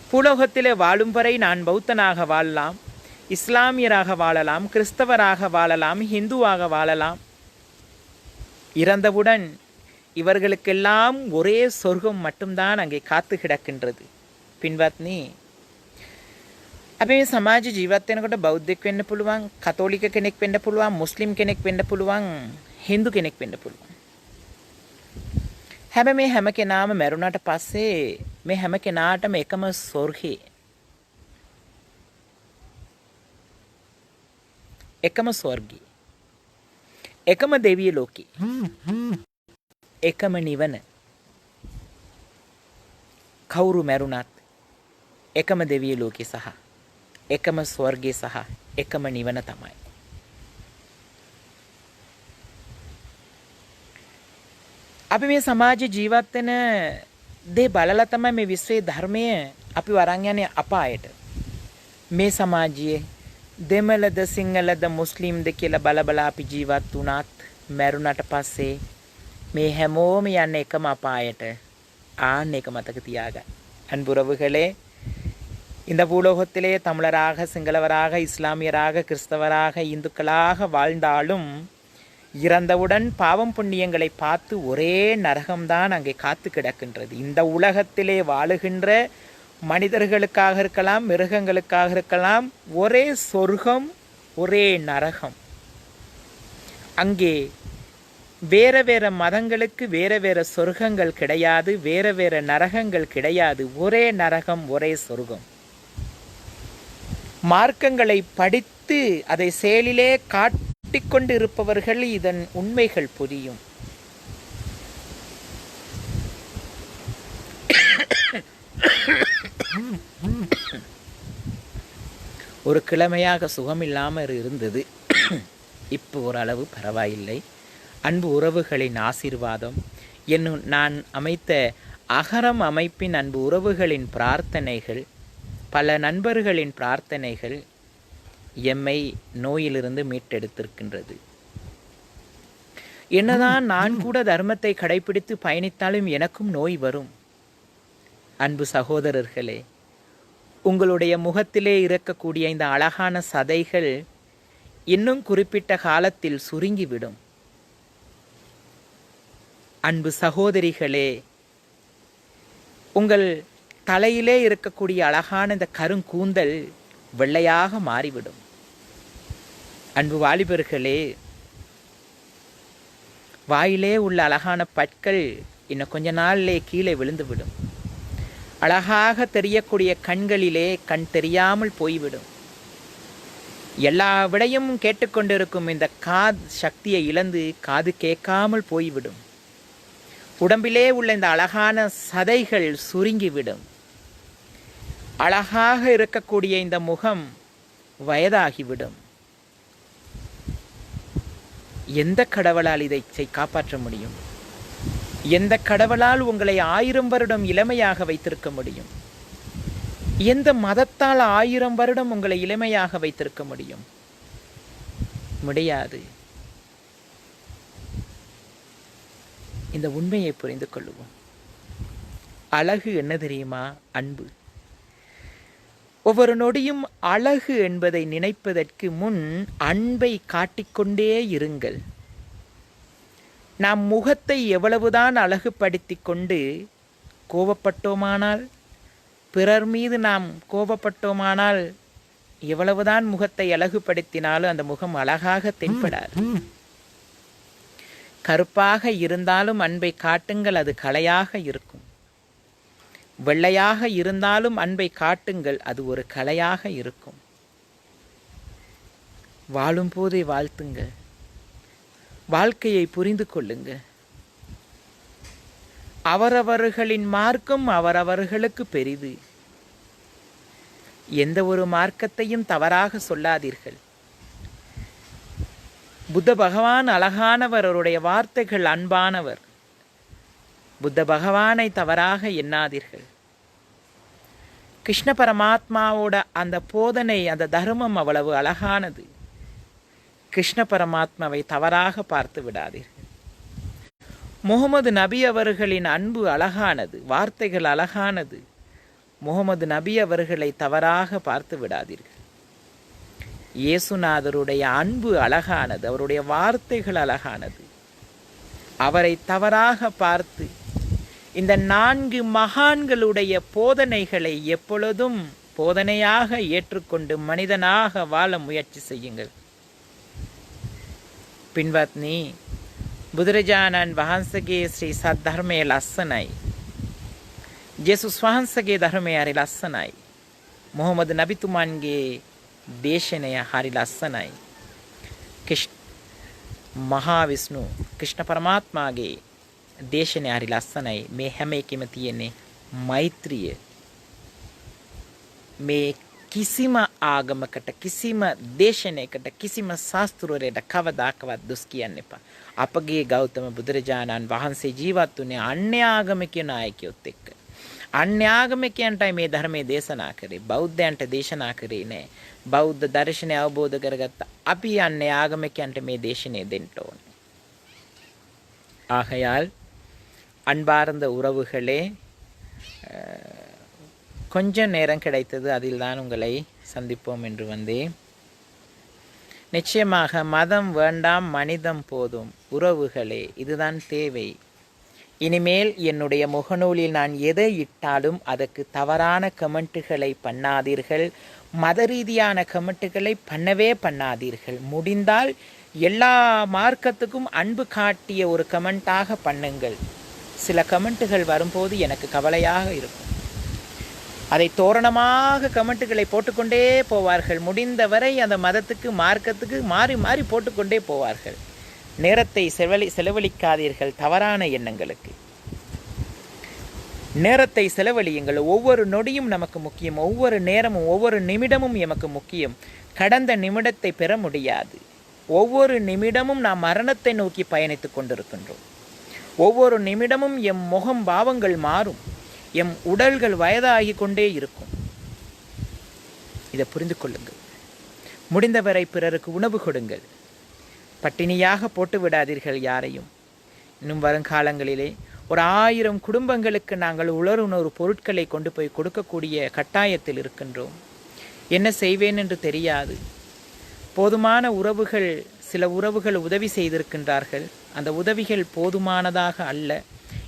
பூலோகத்திலே வாழும் வரை நான் பௌத்தனாக வாழலாம், இஸ்லாமியராக வாழலாம், கிறிஸ்தவராக வாழலாம், இந்துவாக வாழலாம். இறந்தவுடன் இவர்களுக்கெல்லாம் ஒரே சொர்க்கம் மட்டும்தான் அங்கே காத்து கிடக்கின்றது. පින්වත්නි, අපි මේ සමාජ ජීවත් වෙනකොට බෞද්ධෙක් වෙන්න පුළුවන්, කතෝලික කෙනෙක් වෙන්න පුළුවන්, මුස්ලිම් කෙනෙක් වෙන්න පුළුවන්, හින්දු කෙනෙක් වෙන්න පුළුවන්. හැබැයි මේ හැම කෙනාම මැරුණාට පස්සේ මේ හැම කෙනාටම එකම ස්වර්ගය, එකම ස්වර්ගය, එකම දෙවිය ලෝකේ, එකම නිවන. කවුරු මැරුණත් එකම දෙවිය ලෝකේ සහ එකම ස්වර්ගය සහ එකම නිවන තමයි. අපි මේ සමාජ ජීවත් වෙන දේ බලලා තමයි මේ විශ්වයේ ධර්මය අපි වරන් යන්නේ අපායට. මේ සමාජයේ දෙමළද සිංහලද මුස්ලිම්ද කියලා බල අපි ජීවත් වුණත් මැරුණට පස්සේ මේ හැමෝම යන්නේ එකම අපායට. ආන්න එක මතක තියාගන්න. அன்புறவுகளே, இந்த பூலோகத்திலே தமிழராக, சிங்களவராக, இஸ்லாமியராக, கிறிஸ்தவராக, இந்துக்களாக வாழ்ந்தாலும் இறந்தவுடன் பாவம் புண்ணியங்களை பார்த்து ஒரே நரகம்தான் அங்கே காத்து கிடக்கின்றது. இந்த உலகத்திலே வாழுகின்ற மனிதர்களுக்காக இருக்கலாம், மிருகங்களுக்காக இருக்கலாம், ஒரே சொர்க்கம், ஒரே நரகம். அங்கே வேற வேற மதங்களுக்கு வேற வேற சொர்க்கங்கள் கிடையாது, வேற வேற நரகங்கள் கிடையாது. ஒரே நரகம், ஒரே சொர்க்கம். மார்க்கங்களை படித்து அதை செயலிலே காட்டிக்கொண்டு இருப்பவர்கள் இதன் உண்மைகள் புரியும். ஒரு கிழமையாக சுகமில்லாமல் இருந்தது. இப்போ ஓரளவு பரவாயில்லை. அன்பு உறவுகளின் ஆசீர்வாதம், என்னும் நான் அமைத்த அகரம் அமைப்பின் அன்பு உறவுகளின் பிரார்த்தனைகள், பல நண்பர்களின் பிரார்த்தனைகள் எம்மை நோயிலிருந்து மீட்டெடுத்திருக்கின்றது. என்னதான் நான் கூட தர்மத்தை கடைபிடித்து பயணித்தாலும் எனக்கும் நோய் வரும். அன்பு சகோதரர்களே, உங்களுடைய முகத்திலே இருக்கக்கூடிய இந்த அழகான சதைகள் இன்னும் குறிப்பிட்ட காலத்தில் சுருங்கிவிடும். அன்பு சகோதரிகளே, உங்கள் தலையிலே இருக்கக்கூடிய அழகான இந்த கருங்கூந்தல் வெள்ளையாக மாறிவிடும். அன்பு வாலிபர்களே, வாயிலே உள்ள அழகான பற்கள் இன்னும் கொஞ்ச நாளிலே கீழே விழுந்துவிடும். அழகாக தெரியக்கூடிய கண்களிலே கண் தெரியாமல் போய்விடும். எல்லா விடையும் கேட்டுக்கொண்டிருக்கும் இந்த காது சக்தியை இழந்து காது கேட்காமல் போய்விடும். உடம்பிலே உள்ள இந்த அழகான சதைகள் சுருங்கிவிடும். அழகாக இருக்கக்கூடிய இந்த முகம் வயதாகிவிடும். எந்த கடவுளால் இதை காப்பாற்ற முடியும்? எந்த கடவுளால் உங்களை 1000 வருடம் இளமையாக வைத்திருக்க முடியும்? எந்த மதத்தால் 1000 வருடம் உங்களை இளமையாக வைத்திருக்க முடியும்? முடியாது. இந்த உண்மையை புரிந்து கொள்ளுவோம். அழகு என்ன தெரியுமா? அன்பு. ஒவ்வொரு நொடியும் அழகு என்பதை நினைப்பதற்கு முன் அன்பை காட்டிக்கொண்டே இருங்கள். நாம் முகத்தை எவ்வளவுதான் அழகுபடுத்தி கொண்டு கோபப்பட்டோமானால், பிறர் மீது நாம் கோபப்பட்டோமானால், எவ்வளவுதான் முகத்தை அழகுபடுத்தினாலும் அந்த முகம் அழகாக தென்படாது. கருப்பாக இருந்தாலும் அன்பை காட்டுங்கள், அது கலையாக இருக்கும். வெள்ளையாக இருந்தாலும் அன்பை காட்டுங்கள், அது ஒரு கலையாக இருக்கும். வாழும் போதே வாழ்த்துங்கள். வாழ்க்கையை புரிந்து கொள்ளுங்க. அவரவர்களின் மார்க்கம் அவரவர்களுக்கு பெரிது. எந்த ஒரு மார்க்கத்தையும் தவறாக சொல்லாதீர்கள். புத்த பகவான் அழகானவர், அவருடைய வார்த்தைகள் அன்பானவர். புத்த பகவானை தவறாக எண்ணாதீர்கள். கிருஷ்ண பரமாத்மாவோட அந்த போதனை, அந்த தர்மம் அவ்வளவு அழகானது. கிருஷ்ண பரமாத்மாவை தவறாக பார்த்து விடாதீர்கள். முகமது நபி அவர்களின் அன்பு அழகானது, வார்த்தைகள் அழகானது. முகமது நபி அவர்களை தவறாக பார்த்து விடாதீர்கள். இயேசுநாதருடைய அன்பு அழகானது, அவருடைய வார்த்தைகள் அழகானது. அவரை தவறாக பார்த்து இந்த 4 மகான்களுடைய போதனைகளை எப்பொழுதும் போதனையாக ஏற்றுக்கொண்டு மனிதனாக வாழ முயற்சி செய்யுங்கள். பின்வத்னி, බුදුරජාණන් වහන්සේගේ ශ්‍රී සද්ධර්මයේ ලස්සනයි. ජේසුස් වහන්සේගේ ධර්මය හරි ලස්සනයි. මොහොමද නබිතුමන්ගේ දේශනය හරි ලස්සනයි. මහා විෂ්ණු ක්‍රිෂ්ණ පරමාත්මාගේ දේශනය හරි ලස්සනයි. මේ හැම එකෙම තියෙන්නේ මෛත්‍රිය. මේ කිසිම ආගමකට, කිසිම දේශනයකට, කිසිම ශාස්ත්‍රවරයට කවදාකවත් දොස් කියන්න එපා. අපගේ ගෞතම බුදුරජාණන් වහන්සේ ජීවත් වුණේ අන්‍ය ආගමික නායකයොත් එක්ක. අන්‍ය ආගමිකයන්ටයි මේ ධර්මයේ දේශනා කරේ. බෞද්ධයන්ට දේශනා කරේ නෑ. බෞද්ධ දර්ශනය අවබෝධ කරගත්ත අපි අන්‍ය ආගමිකයන්ට මේ දේශනය දෙන්න ඕනේ. ஆகையால் அன்பார்ந்த உறவுகளே, கொஞ்சம் நேரம் கிடைத்தது, அதில் தான் உங்களை சந்திப்போம் என்று வந்தேன். நிச்சயமாக மதம் வேண்டாம், மனிதம் போதும். உறவுகளே, இதுதான் தேவை. இனிமேல் என்னுடைய முகநூலில் நான் எதை இட்டாலும் அதற்கு தவறான கமெண்ட்டுகளை பண்ணாதீர்கள். மத ரீதியான கமெண்ட்டுகளை பண்ணவே பண்ணாதீர்கள். முடிந்தால் எல்லா மார்க்கத்துக்கும் அன்பு காட்டிய ஒரு கமெண்ட்டாக பண்ணுங்கள். சில கமெண்ட்டுகள் வரும்போது எனக்கு கவலையாக இருக்கும். அதை தோரணமாக கமெண்ட்டுகளை போட்டுக்கொண்டே போவார்கள். முடிந்தவரை அந்த மதத்துக்கு, மார்க்கத்துக்கு மாறி மாறி போட்டுக்கொண்டே போவார்கள். நேரத்தை செலவழிக்காதீர்கள் தவறான எண்ணங்களுக்கு. நேரத்தை செலவழியுங்கள். ஒவ்வொரு நொடியும் நமக்கு முக்கியம். ஒவ்வொரு நேரமும், ஒவ்வொரு நிமிடமும் எமக்கு முக்கியம். கடந்த நிமிடத்தை பெற முடியாது. ஒவ்வொரு நிமிடமும் நாம் மரணத்தை நோக்கி பயணித்துக் கொண்டிருக்கின்றோம். ஒவ்வொரு நிமிடமும் எம் முகம் பாவங்கள் மாறும். எம் உடல்கள் வயதாகி கொண்டே இருக்கும். இதை புரிந்து கொள்ளுங்கள். முடிந்தவரை பிறருக்கு உணவு கொடுங்கள். பட்டினியாக போட்டு விடாதீர்கள் யாரையும். இன்னும் வருங்காலங்களிலே ஒரு 1000 குடும்பங்களுக்கு நாங்கள் உலருணர்வு பொருட்களை கொண்டு போய் கொடுக்கக்கூடிய கட்டாயத்தில் இருக்கின்றோம். என்ன செய்வேன் என்று தெரியாது. போதுமான உறவுகள், சில உறவுகள் உதவி செய்திருக்கின்றார்கள். அந்த உதவிகள் போதுமானதாக அல்ல.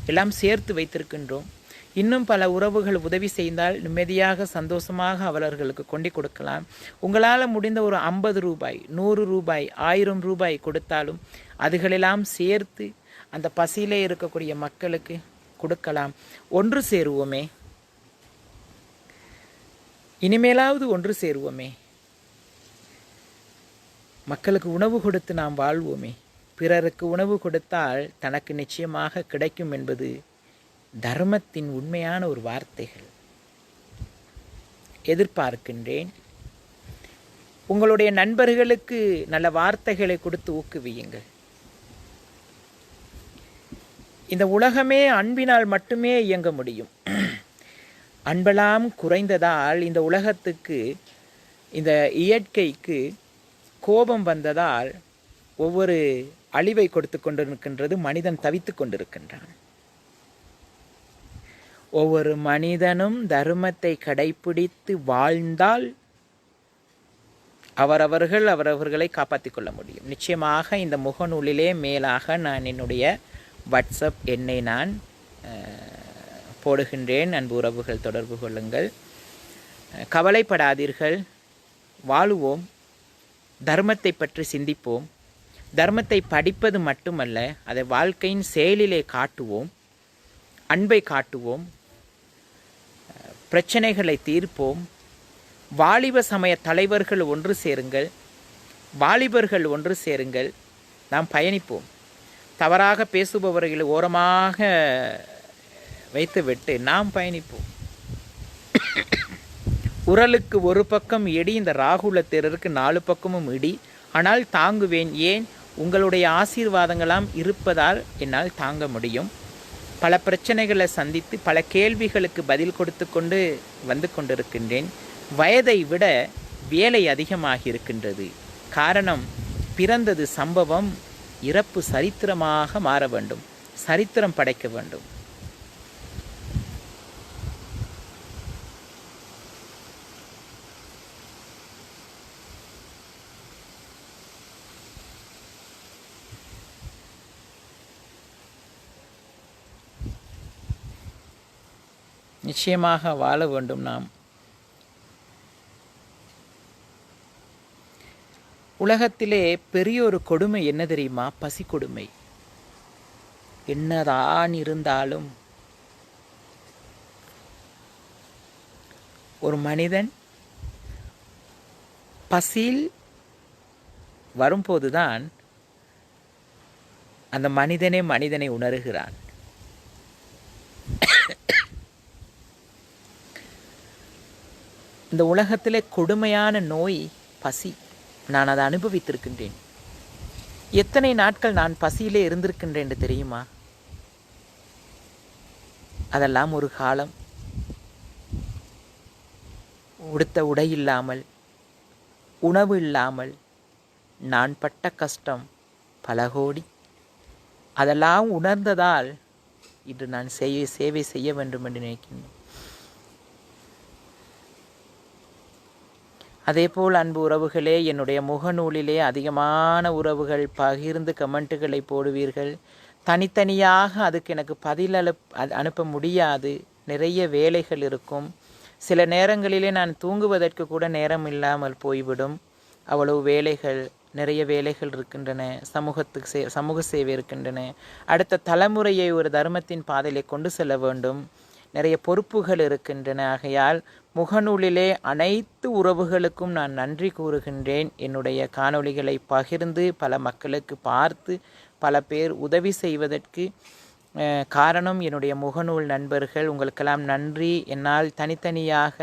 எல்லாம் சேர்த்து வைத்திருக்கின்றோம். இன்னும் பல உறவுகள் உதவி செய்தால் நிம்மதியாக, சந்தோஷமாக அவர்களுக்கு கொண்டு கொடுக்கலாம். உங்களால் முடிந்த ஒரு 50 ரூபாய், 100 ரூபாய், 1000 ரூபாய் கொடுத்தாலும் அதுகளெல்லாம் சேர்த்து அந்த பசியிலே இருக்கக்கூடிய மக்களுக்கு கொடுக்கலாம். ஒன்று சேருவோமே. இனிமேலாவது ஒன்று சேருவோமே. மக்களுக்கு உணவு கொடுத்து நாம் வாழ்வோமே. பிறருக்கு உணவு கொடுத்தால் தனக்கு நிச்சயமாக கிடைக்கும் என்பது தர்மத்தின் உண்மையான ஒரு வார்த்தைகள். எதிர்பார்க்கின்றேன். உங்களுடைய நண்பர்களுக்கு நல்ல வார்த்தைகளை கொடுத்து ஊக்குவியுங்கள். இந்த உலகமே அன்பினால் மட்டுமே இயங்க முடியும். அன்பெல்லாம் குறைந்ததால் இந்த உலகத்துக்கு, இந்த இயற்கைக்கு கோபம் வந்ததால் ஒவ்வொரு அழிவை கொடுத்து கொண்டிருக்கின்றது. மனிதன் தவித்து கொண்டிருக்கின்றான். ஒவ்வொரு மனிதனும் தர்மத்தை கடைபிடித்து வாழ்ந்தால் அவரவர்களை காப்பாற்றிக் கொள்ள முடியும். நிச்சயமாக இந்த முகநூலிலே மேலாக நான் என்னுடைய வாட்ஸ்அப் எண்ணை நான் போடுகின்றேன். அன்பு உறவுகள் தொடர்பு கொள்ளுங்கள். கவலைப்படாதீர்கள். வாழுவோம். தர்மத்தை பற்றி சிந்திப்போம். தர்மத்தை படிப்பது மட்டுமல்ல, அதை வாழ்க்கையின் செயலிலே காட்டுவோம். அன்பை காட்டுவோம். பிரச்சனைகளை தீர்ப்போம். வாலிப சமய தலைவர்கள் ஒன்று சேருங்கள். வாலிபர்கள் ஒன்று சேருங்கள். நாம் பயணிப்போம். தவறாக பேசுபவர்களை ஓரமாக வைத்துவிட்டு நாம் பயணிப்போம். உரலுக்கு ஒரு பக்கம் இடி, இந்த ராகுல தேரருக்கு 4 பக்கமும் இடி. ஆனால் தாங்குவேன். ஏன்? உங்களுடைய ஆசீர்வாதங்களாம் இருப்பதால் என்னால் தாங்க முடியும். பல பிரச்சனைகளை சந்தித்து பல கேள்விகளுக்கு பதில் கொடுத்து கொண்டு வந்து கொண்டிருக்கின்றேன். வயதை விட வேலை அதிகமாகி இருக்கின்றது. காரணம், பிறந்தது சம்பவம், இறப்பு சரித்திரமாக மாற வேண்டும். சரித்திரம் படைக்க வேண்டும். நிச்சயமாக வாழ வேண்டும் நாம். உலகத்திலே பெரிய ஒரு கொடுமை என்ன தெரியுமா? பசி கொடுமை. என்னதான் இருந்தாலும் ஒரு மனிதன் பசியில் வரும்போதுதான் அந்த மனிதனை உணர்கிறான். இந்த உலகத்திலே கொடுமையான நோய் பசி. நான் அதை அனுபவித்திருக்கின்றேன். எத்தனை நாட்கள் நான் பசியிலே இருந்திருக்கின்றேன் தெரியுமா? அதெல்லாம் ஒரு காலம். உடுத்த உடை இல்லாமல், உணவு இல்லாமல் நான் பட்ட கஷ்டம் பல கோடி. அதெல்லாம் உணர்ந்ததால் இன்று நான் சேவை செய்ய வேண்டும் என்று நினைக்கின்றேன். அதேபோல் அன்பு உறவுகளே, என்னுடைய முகநூலிலே அதிகமான உறவுகள் பகிர்ந்து கமெண்ட்டுகளை போடுவீர்கள். தனித்தனியாக அதுக்கு எனக்கு பதில் அனுப்ப முடியாது. நிறைய வேலைகள் இருக்கும். சில நேரங்களிலே நான் தூங்குவதற்கு கூட நேரம் இல்லாமல் போய்விடும். அவ்வளவு வேலைகள், நிறைய வேலைகள் இருக்கின்றன. சமூக சேவை இருக்கின்றன. அடுத்த தலைமுறையை ஒரு தர்மத்தின் பாதையிலே கொண்டு செல்ல வேண்டும். நிறைய பொறுப்புகள் இருக்கின்றன. ஆகையால் முகநூலிலே அனைத்து உறவுகளுக்கும் நான் நன்றி கூறுகின்றேன். என்னுடைய காணொளிகளை பகிர்ந்து பல மக்களுக்கு பார்த்து பல பேர் உதவி செய்வதற்கு காரணம் என்னுடைய முகநூல் நண்பர்கள். உங்களுக்கெல்லாம் நன்றி. என்னால் தனித்தனியாக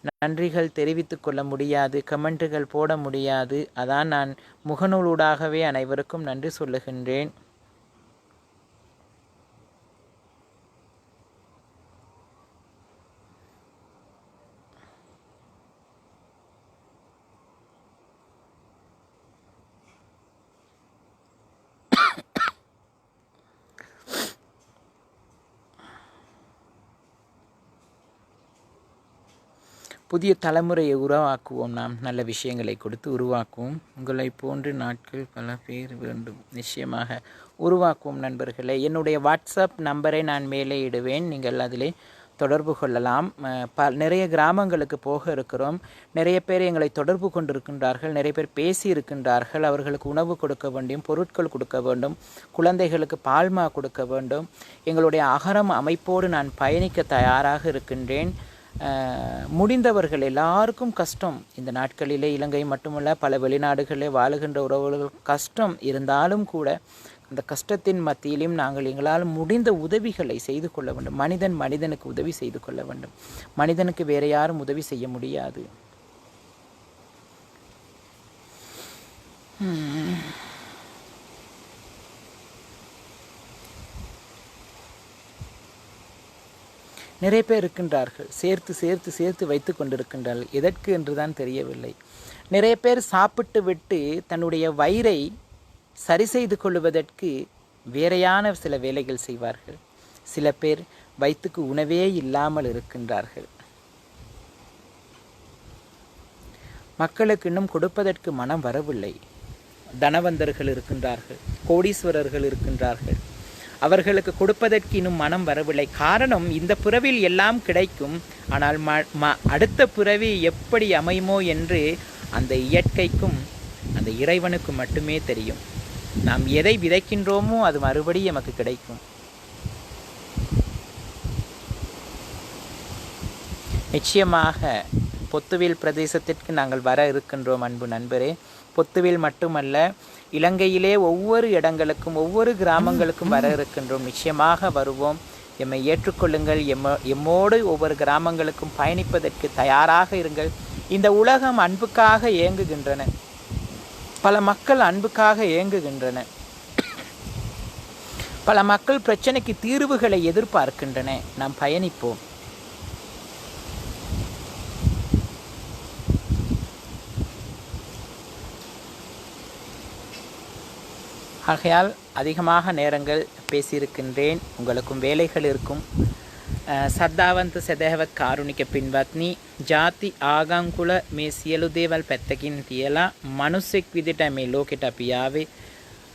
நன்றிகள் தெரிவித்து கொள்ள முடியாது, கமெண்ட்டுகள் போட முடியாது. அதான் நான் முகநூலூடாகவே அனைவருக்கும் நன்றி சொல்லுகின்றேன். புதிய தலைமுறையை உருவாக்குவோம். நாம் நல்ல விஷயங்களை கொடுத்து உருவாக்குவோம். உங்களை போன்று நாட்கள் பல பேர் வேண்டும். நிச்சயமாக உருவாக்குவோம் நண்பர்களே. என்னுடைய வாட்ஸ்அப் நம்பரை நான் மேலே இடுவேன். நீங்கள் அதிலே தொடர்பு கொள்ளலாம். நிறைய கிராமங்களுக்கு போக இருக்கிறோம். நிறைய பேர் எங்களை தொடர்பு கொண்டிருக்கின்றார்கள். நிறைய பேர் பேசி இருக்கின்றார்கள். அவர்களுக்கு உணவு கொடுக்க வேண்டும், பொருட்கள் கொடுக்க வேண்டும், குழந்தைகளுக்கு பால்மா கொடுக்க வேண்டும். எங்களுடைய அகரம் அமைப்போடு நான் பயணிக்க தயாராக இருக்கின்றேன். முடிந்தவர்கள் எல்லாருக்கும் கஷ்டம் இந்த நாட்களிலே. இலங்கை மட்டுமல்ல, பல வெளிநாடுகளிலே வாழுகின்ற உறவுகள் கஷ்டம் இருந்தாலும் கூட அந்த கஷ்டத்தின் மத்தியிலும் நாங்கள் எங்களால் முடிந்த உதவிகளை செய்து கொள்ள வேண்டும். மனிதனுக்கு உதவி செய்து கொள்ள வேண்டும். மனிதனுக்கு வேற யாரும் உதவி செய்ய முடியாது. நிறைய பேர் இருக்கின்றார்கள். சேர்த்து வைத்து கொண்டிருக்கின்றார்கள். எதற்கு என்றுதான் தெரியவில்லை. நிறைய பேர் சாப்பிட்டு விட்டு தன்னுடைய வயிறை சரி செய்து கொள்வதற்கு வேறையான சில வேலைகள் செய்வார்கள். சில பேர் வயிற்றுக்கு உணவே இல்லாமல் இருக்கின்றார்கள். மக்களுக்கு இன்னும் கொடுப்பதற்கு மனம் வரவில்லை. தனவந்தர்கள் இருக்கின்றார்கள், கோடீஸ்வரர்கள் இருக்கின்றார்கள். அவர்களுக்கு கொடுப்பதற்கு இன்னும் மனம் வரவில்லை. காரணம், இந்த பிறவியில் எல்லாம் கிடைக்கும். ஆனால் அடுத்த பிறவி எப்படி அமையுமோ என்று அந்த இயற்கைக்கும் அந்த இறைவனுக்கும் மட்டுமே தெரியும். நாம் எதை விதைக்கின்றோமோ அது மறுபடியும் நமக்கு கிடைக்கும். நிச்சயமாக பொத்துவில் பிரதேசத்திற்கு நாங்கள் வர இருக்கின்றோம் அன்பு நண்பரே. பொத்துவில் மட்டுமல்ல, இலங்கையிலே ஒவ்வொரு இடங்களுக்கும் ஒவ்வொரு கிராமங்களுக்கும் வர இருக்கின்றோம். நிச்சயமாக வருவோம். எம்மை ஏற்றுக்கொள்ளுங்கள். எம்மோடு ஒவ்வொரு கிராமங்களுக்கும் பயணிப்பதற்கு தயாராக இருங்கள். இந்த உலகம் அன்புக்காக ஏங்குகின்றன. பல மக்கள் அன்புக்காக ஏங்குகின்றன. பல மக்கள் பிரச்சனைக்கு தீர்வுகளை எதிர்பார்க்கின்றன. நாம் பயணிப்போம். ஆகையால் அதிகமாக நேரங்கள் பேசியிருக்கின்றேன். உங்களுக்கும் வேலைகள் இருக்கும். සද්ධාවන්ත සදහැවත් කාරුණික පින්වත්නි, ಜಾති ආගම්කුල මේ සියලු දේවල් පැත්තකින් තියලා මිනිස්සෙක් විදිහට මේ ලෝකෙට අපි ආවේ.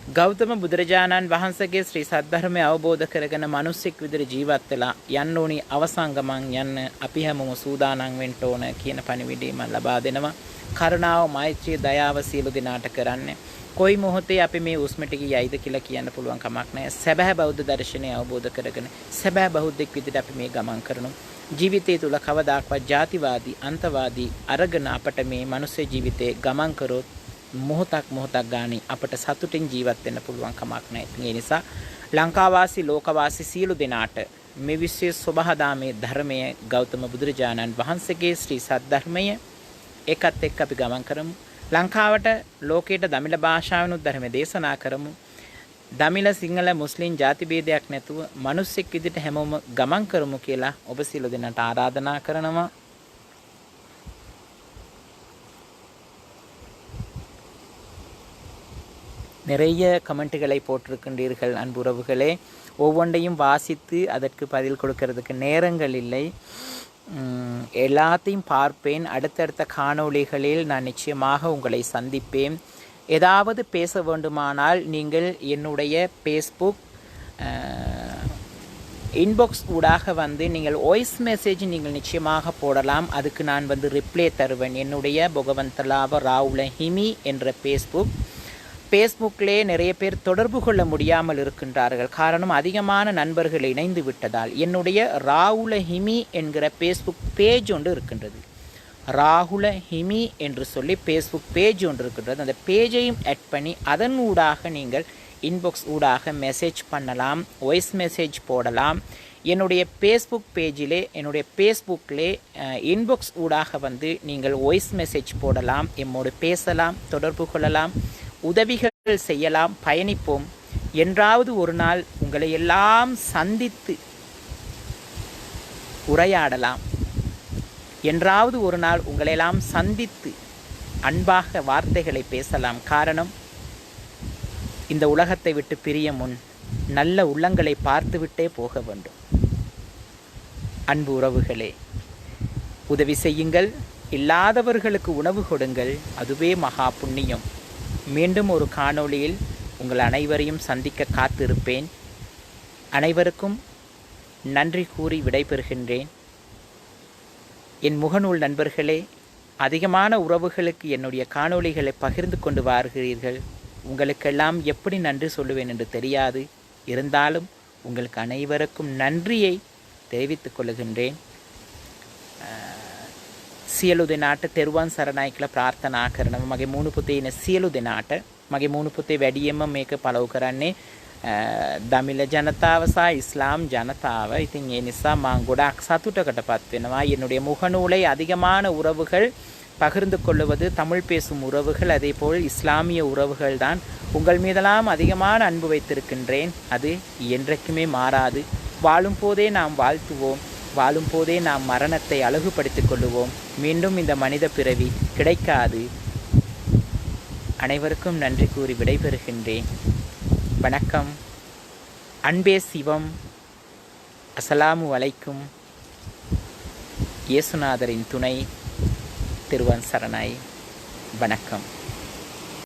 ගෞතම බුදුරජාණන් වහන්සේගේ ශ්‍රී සද්ධර්මය අවබෝධ කරගෙන මිනිස්සෙක් විදිහට ජීවත් වෙලා යන්න ඕනි අවසන් ගමන් යන්න අපි හැමෝම සූදානම් වෙන්න ඕන කියන පණිවිඩය මම ලබා දෙනවා. කරුණාව, මෛත්‍රිය, දයාව සියලු දෙනාට කරන්න. කොයි මොහොතේ අපි මේ උස්ම ටික යයිද කියලා කියන්න පුළුවන් කමක් නැහැ. සැබෑ බෞද්ධ දර්ශනය අවබෝධ කරගෙන සැබෑ බෞද්ධෙක් විදිහට අපි මේ ගමන් කරනවා. ජීවිතය තුළ කවදාකවත් ජාතිවාදී, අන්තවාදී අරගෙන අපට මේ මනුස්ස ජීවිතේ ගමන් කරොත් මොහොතක් ගානේ අපට සතුටින් ජීවත් වෙන්න පුළුවන් කමක් නැහැ. ඒ නිසා ලංකාවාසී, ලෝකවාසී සියලු දෙනාට මේ විශේෂ සබහාදාමේ ධර්මයේ ගෞතම බුදුරජාණන් වහන්සේගේ ශ්‍රී සද්ධර්මය එකත් එක්ක අපි ගමන් කරමු. ලංකාවට, ලෝකයට දමිළ භාෂාවෙනුත් ධර්ම දේශනා කරමු. දමිළ, සිංහල, මුස්ලිම් ಜಾති ભેදයක් නැතුව මිනිස්සෙක් විදිහට හැමෝම ගමන් කරමු කියලා ඔබ සියලු දෙනාට ආරාධනා කරනවා. நிறைய கமெண்ட்டுகளை போட்டிருக்கின்றீர்கள் அன்புறவுகளே. ஒவ்வொன்றையும் வாசித்து அதற்கு பதில் கொடுக்கறதுக்கு நேரங்கள் இல்லை. எல்லாத்தையும் பார்ப்பேன். அடுத்தடுத்த காணொளிகளில் நான் நிச்சயமாக உங்களை சந்திப்பேன். ஏதாவது பேச வேண்டுமானால் நீங்கள் என்னுடைய ஃபேஸ்புக் இன்பாக்ஸ் ஊடாக வந்து நீங்கள் வாய்ஸ் மெசேஜ் நீங்கள் நிச்சயமாக போடலாம். அதுக்கு நான் வந்து ரிப்ளை தருவேன். என்னுடைய பகவந்தலாவ ராவுல ஹிமி என்ற ஃபேஸ்புக்கிலே நிறைய பேர் தொடர்பு கொள்ள முடியாமல் இருக்கின்றார்கள். காரணம், அதிகமான நண்பர்கள் இணைந்து விட்டதால். என்னுடைய ராகுல ஹிமி என்கிற ஃபேஸ்புக் பேஜ் ஒன்று இருக்கின்றது. ராகுல ஹிமி என்று சொல்லி ஃபேஸ்புக் பேஜ் ஒன்று இருக்கின்றது. அந்த பேஜையும் ஆட் பண்ணி அதன் ஊடாக நீங்கள் இன்பாக்ஸ் ஊடாக மெசேஜ் பண்ணலாம், வாய்ஸ் மெசேஜ் போடலாம். என்னுடைய ஃபேஸ்புக் பேஜிலே, என்னுடைய ஃபேஸ்புக்கிலே இன்பாக்ஸ் ஊடாக வந்து நீங்கள் வாய்ஸ் மெசேஜ் போடலாம், எம்மோடு பேசலாம், தொடர்பு கொள்ளலாம், உதவிகள் செய்யலாம், பயணிப்போம். என்றாவது ஒரு நாள் உங்களை எல்லாம் சந்தித்து உரையாடலாம். என்றாவது ஒரு நாள் உங்களெல்லாம் சந்தித்து அன்பாக வார்த்தைகளை பேசலாம். காரணம், இந்த உலகத்தை விட்டு பிரிய முன் நல்ல உள்ளங்களை பார்த்துவிட்டே போக வேண்டும். அன்பு உறவுகளே, உதவி செய்யுங்கள், இல்லாதவர்களுக்கு உணவு கொடுங்கள், அதுவே மகா புண்ணியம். மீண்டும் ஒரு காணொளியில் உங்கள் அனைவரையும் சந்திக்க காத்திருப்பேன். அனைவருக்கும் நன்றி கூறி விடைபெறுகின்றேன். என் முகநூல் நண்பர்களே, அதிகமான உறவுகளுக்கு என்னுடைய காணொளிகளை பகிர்ந்து கொண்டு வருகிறீர்கள். உங்களுக்கெல்லாம் எப்படி நன்றி சொல்லுவேன் என்று தெரியாது. இருந்தாலும் உங்களுக்கு அனைவருக்கும் நன்றியை தெரிவித்துக் கொள்கின்றேன். සියලු දෙනාට තෙරුවන් සරණයි කියලා ප්‍රාර්ථනා කරනවා. මගේ මූණු පුතේ ඉන සියලු දෙනාට. මගේ මූණු පුතේ වැඩියෙන්ම මේක පළව කරන්නේ දමිළ ජනතාව සහ இஸ்லாம் ජනතාව. ඉතින් ඒ නිසා මම ගොඩාක් සතුටකටපත් වෙනවා. என்னுடைய முகநூலை அதிகமான உறவுகள் பகிர்ந்து கொள்வது தமிழ் பேசும் உறவுகள், அதேபோல் இஸ்லாமிய உறவுகள் தான். உங்கள் மீதெல்லாம் அதிகமான அன்பு வைத்திருக்கின்றேன். அது என்றைக்குமே மாறாது. வாழும் போதே நாம் வாழ்த்துவோம், வாழும் போதே நாம் மரணத்தை அழகுபடுத்திக் கொள்ளுவோம். மீண்டும் இந்த மனித பிறவி கிடைக்காது. அனைவருக்கும் நன்றி கூறி விடைபெறுகின்றேன். வணக்கம். அன்பே சிவம். அஸ்ஸலாமு அலைக்கும். இயேசுநாதரின் துணை. திருவன் சரணாய். வணக்கம்.